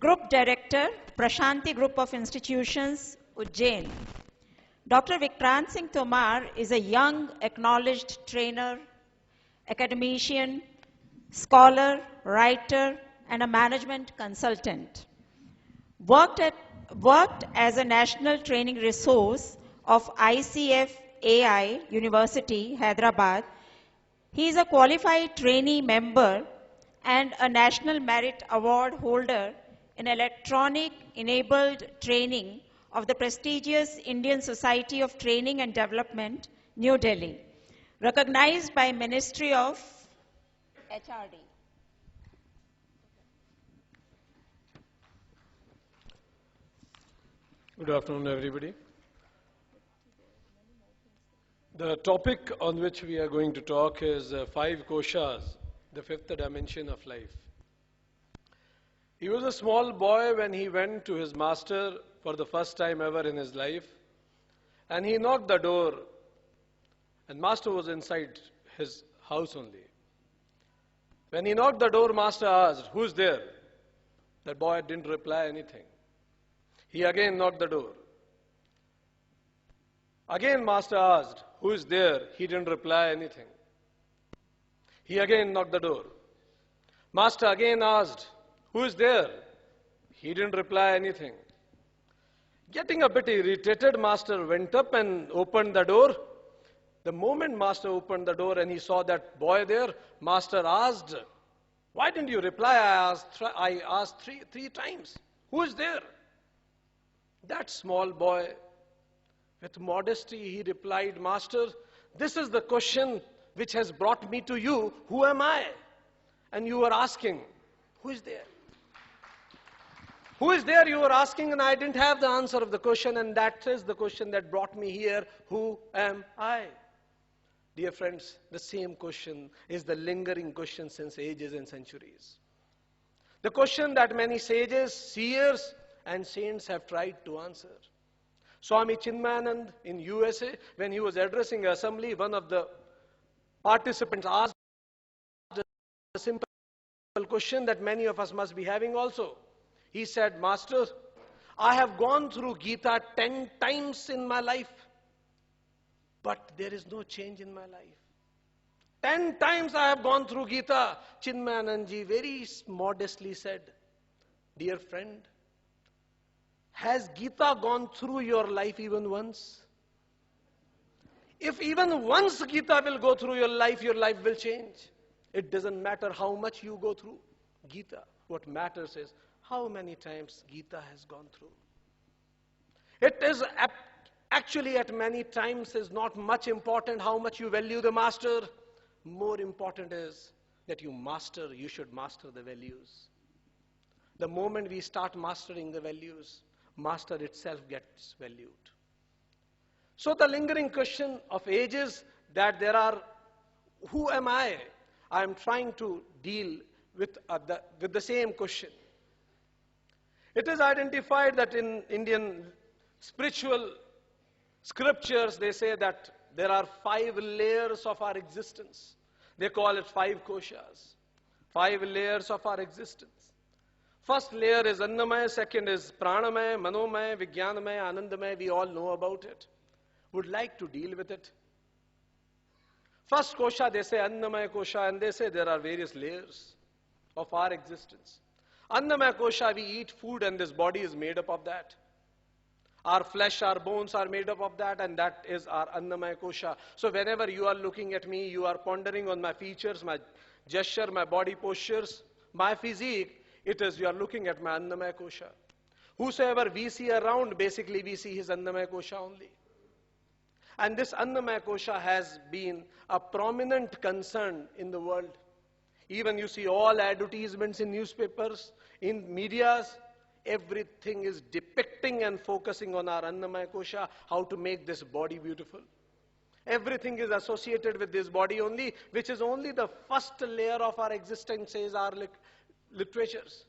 Group Director, Prashanti Group of Institutions, Ujjain. Dr. Vikrant Singh Tomar is a young, acknowledged trainer, academician, scholar, writer, and a management consultant. Worked as a national training resource of ICF AI University, Hyderabad. He is a qualified trainee member and a National Merit Award holder in electronic enabled training of the prestigious Indian Society of Training and Development, New Delhi, recognized by Ministry of HRD. Good afternoon, everybody. The topic on which we are going to talk is 5 koshas, the fifth dimension of life. He was a small boy when he went to his master for the first time ever in his life, and he knocked the door, and master was inside his house only. When he knocked the door, master asked, "Who's there?" The boy didn't reply anything. He again knocked the door. Again master asked, "Who is there?" He didn't reply anything. He again knocked the door. Master again asked, "Who is there?" He didn't reply anything. Getting a bit irritated, master went up and opened the door. The moment master opened the door and he saw that boy there, master asked, "Why didn't you reply? I asked three times. Who is there?" That small boy, with modesty, he replied, "Master, this is the question which has brought me to you. Who am I?" And you are asking, "Who is there?" Who is there, you were asking, and I didn't have the answer of the question, and that is the question that brought me here. Who am I? Dear friends, the same question is the lingering question since ages and centuries. The question that many sages, seers, and saints have tried to answer. Swami Chinmayanand in USA, when he was addressing an assembly, one of the participants asked a simple question that many of us must be having also. He said, "Master, I have gone through Gita 10 times in my life, but there is no change in my life. 10 times I have gone through Gita." Chinmayanandji very modestly said, "Dear friend, has Gita gone through your life even once? If even once Gita will go through your life will change. It doesn't matter how much you go through Gita. What matters is how many times Gita has gone through." It is actually at many times is not much important how much you value the master. More important is that you should master the values. The moment we start mastering the values, master itself gets valued. So the lingering question of ages that there are, who am I? I am trying to deal with the same question. It is identified that in Indian spiritual scriptures, they say that there are 5 layers of our existence. They call it 5 koshas. 5 layers of our existence. First layer is Annamaya, second is Pranamaya, Manamaya, Vijnanmaya, Anandamaya. We all know about it. Would like to deal with it. First kosha, they say Annamaya Kosha, and they say there are various layers of our existence. Annamaya Kosha, we eat food and this body is made up of that. Our flesh, our bones are made up of that, and that is our Annamaya Kosha. So whenever you are looking at me, you are pondering on my features, my gesture, my body postures, my physique, it is you are looking at my Annamaya Kosha. Whosoever we see around, basically we see his Annamaya Kosha only. And this Annamaya Kosha has been a prominent concern in the world. Even you see all advertisements in newspapers, in medias, everything is depicting and focusing on our Annamaya Kosha, how to make this body beautiful. Everything is associated with this body only, which is only the first layer of our existence, says our literatures.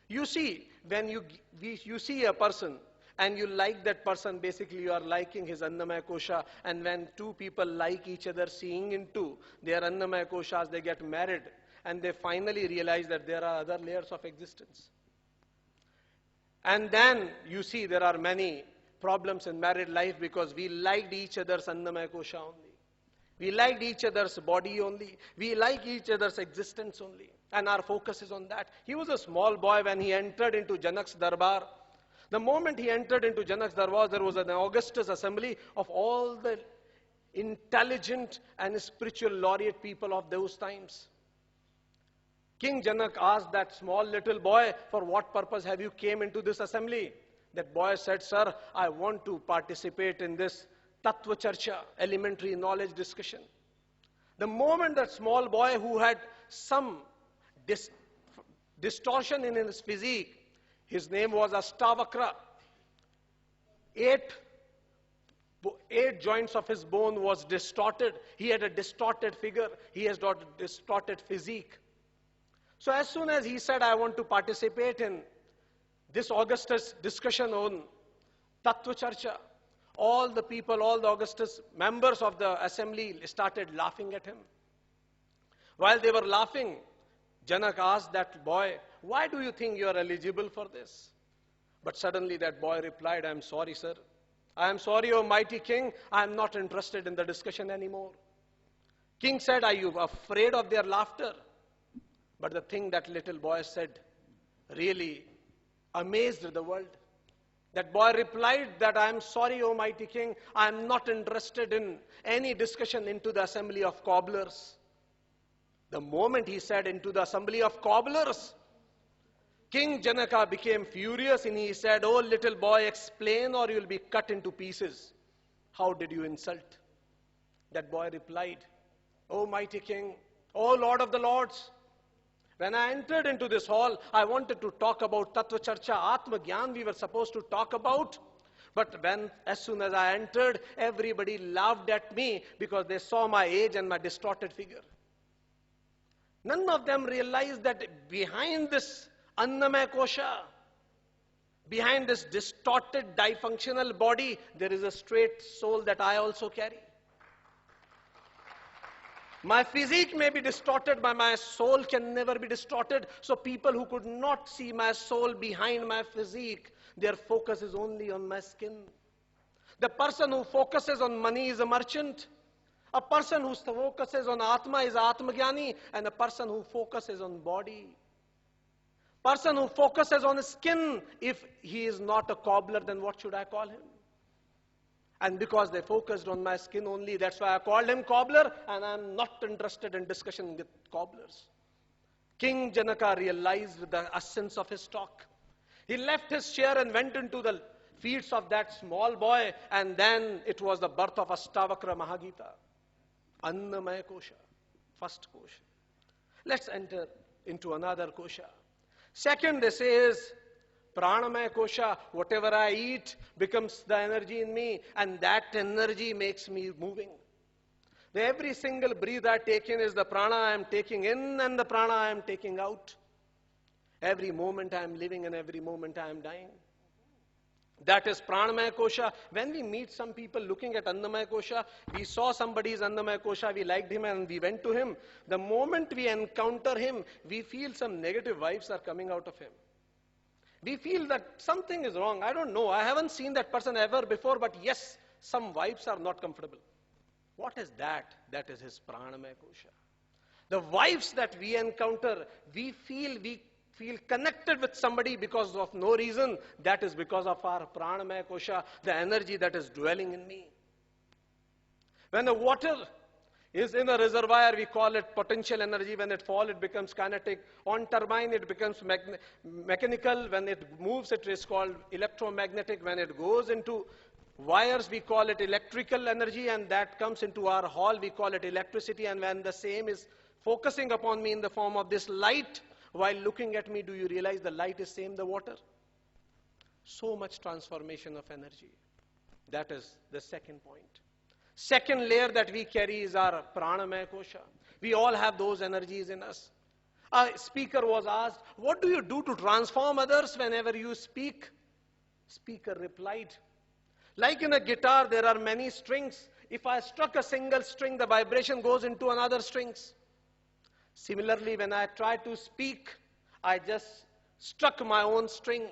You see, when you see a person and you like that person, basically you are liking his Annamaya Kosha. And when two people like each other, seeing into their Annamaya Koshas, they get married. and they finally realize that there are other layers of existence. And then you see there are many problems in married life because we liked each other's Annamaya Kosha only. We liked each other's body only. We like each other's existence only. And our focus is on that. He was a small boy when he entered into Janak's Darbar. The moment he entered into Janak's Darbar, there was an Augustus assembly of all the intelligent and spiritual laureate people of those times. King Janak asked that small little boy, for what purpose have you came into this assembly? That boy said, sir, I want to participate in this Tattva Charcha, elementary knowledge discussion. The moment that small boy who had some distortion in his physique, his name was Astavakra, eight joints of his bone was distorted. He had a distorted figure. He has got a distorted physique. So as soon as he said, I want to participate in this Augustus discussion on Tattva Charcha, all the people, all the Augustus members of the assembly started laughing at him. While they were laughing, Janak asked that boy, why do you think you are eligible for this? But suddenly that boy replied, I am sorry, sir. I am sorry, O mighty king, I am not interested in the discussion anymore. King said, are you afraid of their laughter? But the thing that little boy said really amazed the world. That boy replied that I am sorry, O mighty king, I am not interested in any discussion into the assembly of cobblers. The moment he said into the assembly of cobblers, King Janaka became furious and he said, oh little boy, explain or you will be cut into pieces. How did you insult? That boy replied, O mighty king, O Lord of the Lords, when I entered into this hall, I wanted to talk about Tattva Charcha, Atma Gyan we were supposed to talk about. But as soon as I entered, everybody laughed at me because they saw my age and my distorted figure. None of them realized that behind this Annamaya Kosha, behind this distorted, dysfunctional body, there is a straight soul that I also carry. My physique may be distorted, but my soul can never be distorted. So people who could not see my soul behind my physique, their focus is only on my skin. The person who focuses on money is a merchant. A person who focuses on Atma is Atmagyani, and a person who focuses on body. Person who focuses on skin, if he is not a cobbler, then what should I call him? And because they focused on my skin only, that's why I called him cobbler, and I'm not interested in discussion with cobblers. King Janaka realized the essence of his talk. He left his chair and went into the feet of that small boy, and then it was the birth of Astavakra Mahagita. Annamaya Kosha, first Kosha. Let's enter into another Kosha. Second, this is Pranamaya Kosha. Whatever I eat becomes the energy in me, and that energy makes me moving. Every single breath I take in is the prana I am taking in and the prana I am taking out. Every moment I am living and every moment I am dying. That is Pranamaya Kosha. When we meet some people looking at Annamaya Kosha, we saw somebody's Annamaya Kosha, we liked him and we went to him. The moment we encounter him, we feel some negative vibes are coming out of him. We feel that something is wrong. I don't know. I haven't seen that person ever before, but yes, some vibes are not comfortable. What is that? That is his Pranamaya Kosha. The vibes that we encounter, we feel connected with somebody because of no reason. That is because of our Pranamaya Kosha, the energy that is dwelling in me. When the water is in a reservoir, we call it potential energy. When it falls, it becomes kinetic. On turbine, it becomes mechanical. When it moves, it is called electromagnetic. When it goes into wires, we call it electrical energy, and that comes into our hall, we call it electricity. And when the same is focusing upon me in the form of this light, while looking at me, do you realize the light is same the water? So much transformation of energy. That is the second point. Second layer that we carry is our Pranamaya Kosha. We all have those energies in us. A speaker was asked, what do you do to transform others whenever you speak? Speaker replied, like in a guitar, there are many strings. If I struck a single string, the vibration goes into another strings. Similarly, when I try to speak, I just struck my own string,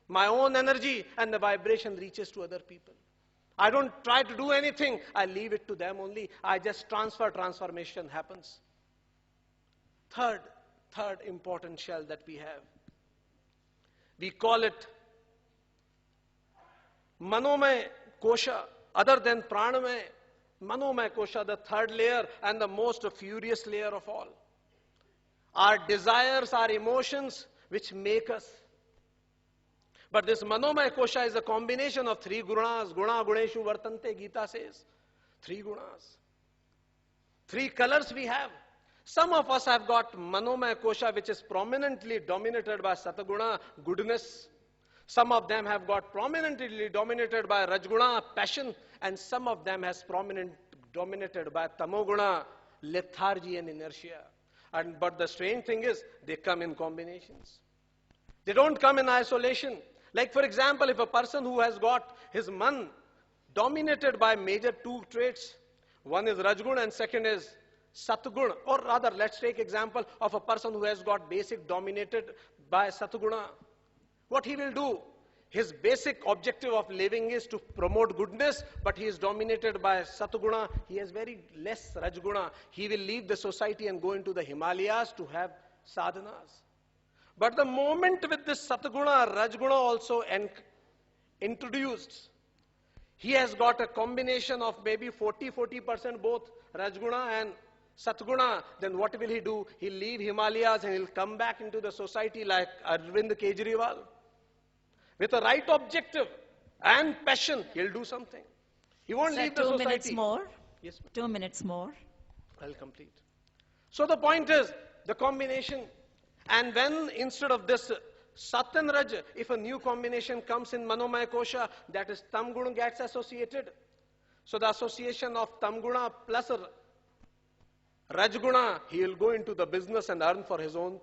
my own energy, and the vibration reaches to other people. I don't try to do anything. I leave it to them only. I just transformation happens. Third important shell that we have. We call it Manamaya Kosha, other than Pranamaya. Manamaya Kosha, the third layer and the most furious layer of all. Our desires, our emotions, which make us. But this Manamaya Kosha is a combination of three gunas. Guna guneshu vartante, Gita says. Three gunas. Three colors we have. Some of us have got Manamaya Kosha, which is prominently dominated by Sataguna, goodness. Some of them have got prominently dominated by Rajguna, passion. And some of them has dominated by Tamoguna, lethargy and inertia. But the strange thing is, they come in combinations. They don't come in isolation. Like for example, if a person who has got his man dominated by major two traits, one is Rajguna and second is Satguna. Or rather, let's take example of a person who has got basic dominated by Satguna. What he will do? His basic objective of living is to promote goodness, but he is dominated by Satguna. He has very less Rajguna. He will leave the society and go into the Himalayas to have sadhanas. But the moment with this Satguna, Rajguna also introduced, he has got a combination of maybe 40% both Rajguna and Satguna. Then what will he do? He'll leave Himalayas and he'll come back into the society like Arvind Kejriwal. With a right objective and passion, he'll do something. He won't leave the society. 2 minutes more. Yes, ma'am. 2 minutes more. I'll complete. So the point is, the combination. And when instead of this Sat and Raj, if a new combination comes in Manamaya Kosha, that is Tamguna gets associated. So the association of Tamguna plus Rajguna, he will go into the business and earn for his own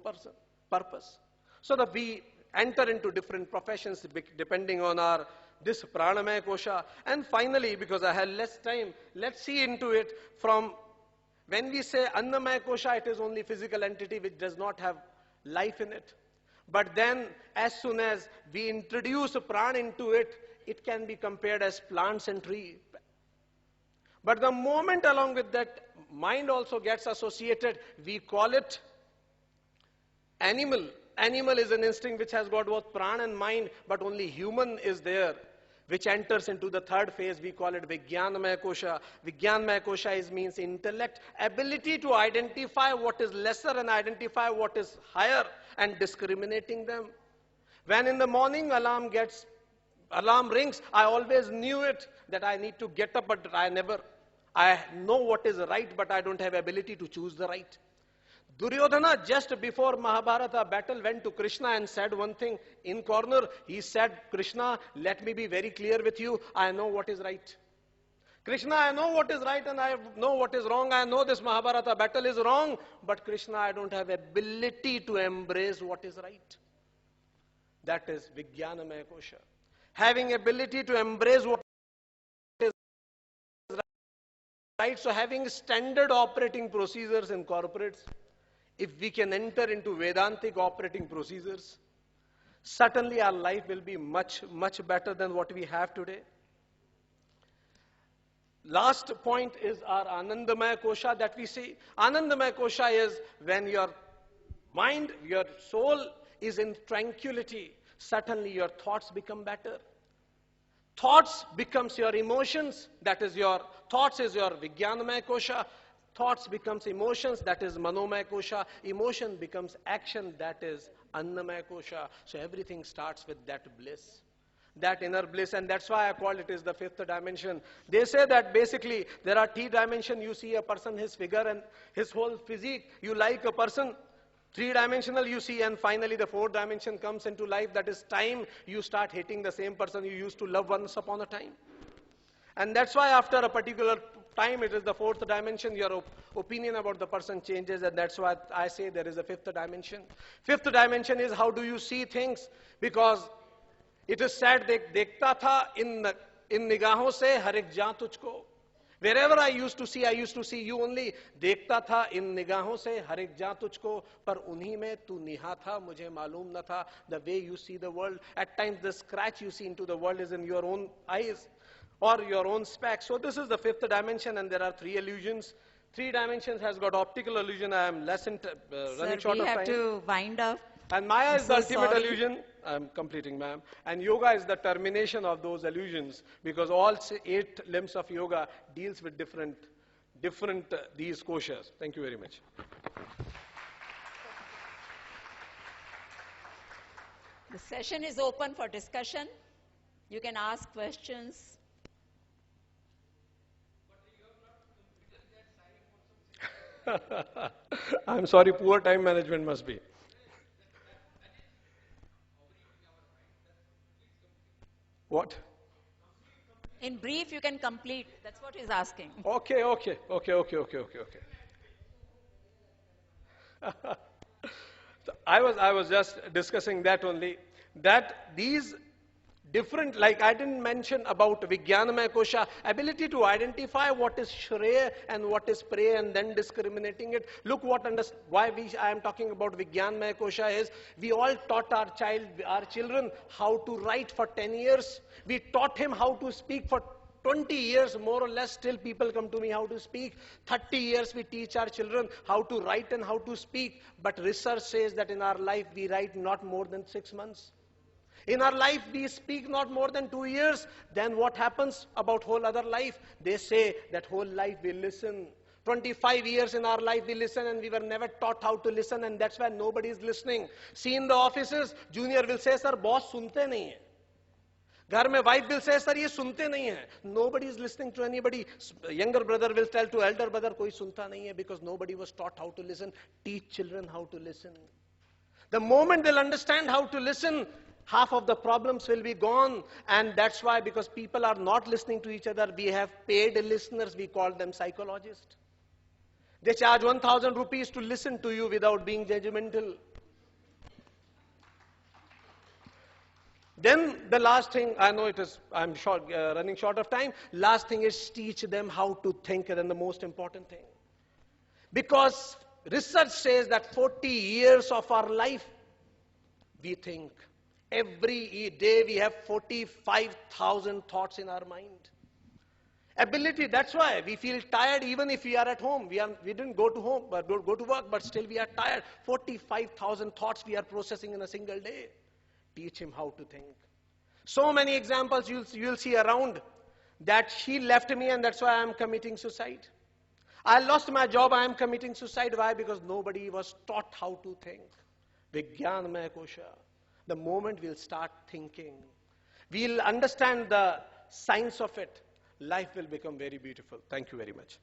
purpose. So that we enter into different professions depending on our this Pranamaya Kosha. And finally, because I have less time, let's see into it from when we say Annamaya Kosha, it is only physical entity which does not have life in it. But then as soon as we introduce Pran into it, it can be compared as plants and tree. But the moment along with that mind also gets associated, we call it animal. Animal is an instinct which has got both pran and mind, but only human is there, which enters into the third phase. We call it Vijnanmaya Kosha. Vijnanmaya Kosha means intellect, ability to identify what is lesser and identify what is higher and discriminating them. When in the morning alarm rings, I always knew it that I need to get up, but I know what is right, but I don't have ability to choose the right. Duryodhana, just before Mahabharata battle, went to Krishna and said one thing in corner. He said, Krishna, let me be very clear with you. I know what is right. Krishna, I know what is right and I know what is wrong. I know this Mahabharata battle is wrong. But Krishna, I don't have ability to embrace what is right. That is Vijnanamaya Kosha. Having ability to embrace what is right. So having standard operating procedures in corporates, if we can enter into Vedantic operating procedures, certainly our life will be much, much better than what we have today. Last point is our Anandamaya Kosha that we see. Anandamaya Kosha is when your mind, your soul is in tranquility, certainly your thoughts become better. Thoughts becomes your emotions, that is your thoughts is your Vijnanamaya Kosha. Thoughts becomes emotions, that is Manamaya Kosha. Emotion becomes action, that is Annamaya Kosha. So everything starts with that bliss, that inner bliss, and that's why I call it is the fifth dimension. They say that basically there are three dimensions. You see a person, his figure and his whole physique. You like a person, three-dimensional you see, and finally the fourth dimension comes into life, that is time. You start hating the same person you used to love once upon a time. And that's why after a particular time, it is the fourth dimension, your opinion about the person changes, and that's why I say there is a fifth dimension. Fifth dimension is how do you see things, because it is said, dekhta tha in nigahon se har ek jaan tujhko. Wherever I used to see you only. देखता था इन निगाहों से हर एक जा तुझको, पर उन्हीं में तू निहा था, मुझे मालूम न था. The way you see the world, at times the scratch you see into the world is in your own eyes or your own specs. So this is the fifth dimension, and there are three illusions. Three dimensions has got optical illusion. I am running short we of have time. to wind up. And Maya I'm is the so ultimate sorry. illusion. I'm completing, ma'am. And yoga is the termination of those illusions, because all 8 limbs of yoga deals with different these koshas. Thank you very much. The session is open for discussion. You can ask questions. I'm sorry, poor time management must be. What? In brief, you can complete. That's what he's asking. Okay. So I was just discussing that only, that these different, like I didn't mention about Vijnanmaya Kosha, ability to identify what is Shreya and what is Preya and then discriminating it. Look why I am talking about Vijnanmaya Kosha is, we all taught our children how to write for 10 years. We taught him how to speak for 20 years, more or less. Still people come to me how to speak. 30 years we teach our children how to write and how to speak. But research says that in our life we write not more than 6 months. In our life we speak not more than 2 years. Then what happens about whole other life? They say that whole life we listen. 25 years in our life we listen, and we were never taught how to listen, and that's why nobody is listening. See, in the offices, junior will say, sir, boss sunte nahi hai. घर में wife will say sir ये सुनते नहीं है. Nobody is listening to anybody. Younger brother will tell to elder brother, कोई सुनता नहीं है, because nobody was taught how to listen. Teach children how to listen. The moment they'll understand how to listen, half of the problems will be gone. And that's why, because people are not listening to each other, we have paid listeners. We call them psychologists. They charge 1,000 rupees to listen to you without being judgmental. Then the last thing, I know I'm running short of time. Last thing is teach them how to think, and then the most important thing. Because research says that 40 years of our life, we think. Every day we have 45,000 thoughts in our mind. Ability, that's why we feel tired even if we are at home. We didn't go to home, but go to work, but still we are tired. 45,000 thoughts we are processing in a single day. Teach him how to think. So many examples you'll see around, that she left me and that's why I am committing suicide. I lost my job, I am committing suicide. Why? Because nobody was taught how to think. Vijnanmaya Kosha. The moment we'll start thinking, we'll understand the science of it, life will become very beautiful. Thank you very much.